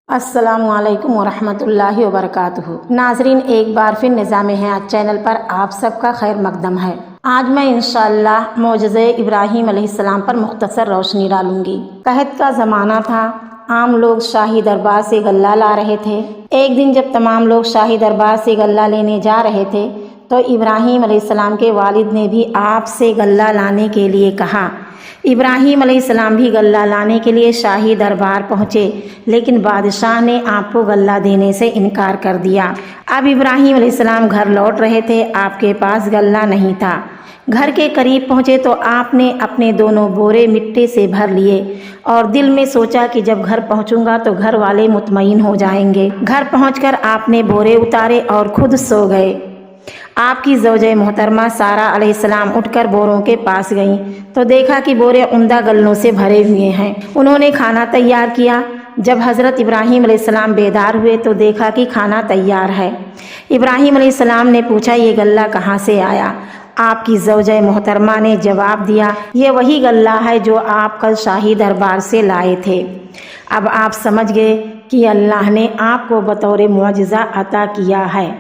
السلام علیکم ورحمۃ اللہ وبرکاتہ۔ ناظرین، ایک بار پھر نظام حیات چینل پر آپ سب کا خیر مقدم ہے۔ آج میں انشاءاللہ معجزہ ابراہیم علیہ السلام پر مختصر روشنی ڈالوں گی۔ قحط کا زمانہ تھا، عام لوگ شاہی دربار سے غلہ لا رہے تھے۔ ایک دن جب تمام لوگ شاہی دربار سے غلہ لینے جا رہے تھے تو ابراہیم علیہ السلام کے والد نے بھی آپ سے غلہ لانے کے لیے کہا۔ ابراہیم علیہ السلام بھی غلہ لانے کے لیے شاہی دربار پہنچے، لیکن بادشاہ نے آپ کو غلہ دینے سے انکار کر دیا۔ اب ابراہیم علیہ السلام گھر لوٹ رہے تھے، آپ کے پاس غلہ نہیں تھا۔ گھر کے قریب پہنچے تو آپ نے اپنے دونوں بورے مٹی سے بھر لیے اور دل میں سوچا کہ جب گھر پہنچوں گا تو گھر والے مطمئن ہو جائیں گے۔ گھر پہنچ کر آپ نے بورے اتارے اور خود سو گئے۔ آپ کی زوجہ محترمہ سارہ علیہ السلام اٹھ کر بوروں کے پاس گئیں تو دیکھا کہ بورے عمدہ غلوں سے بھرے ہوئے ہیں۔ انہوں نے کھانا تیار کیا۔ جب حضرت ابراہیم علیہ السلام بیدار ہوئے تو دیکھا کہ کھانا تیار ہے۔ ابراہیم علیہ السلام نے پوچھا، یہ غلہ کہاں سے آیا؟ آپ کی زوجہ محترمہ نے جواب دیا، یہ وہی غلہ ہے جو آپ کل شاہی دربار سے لائے تھے۔ اب آپ سمجھ گئے کہ اللہ نے آپ کو بطور معجزہ عطا کیا ہے۔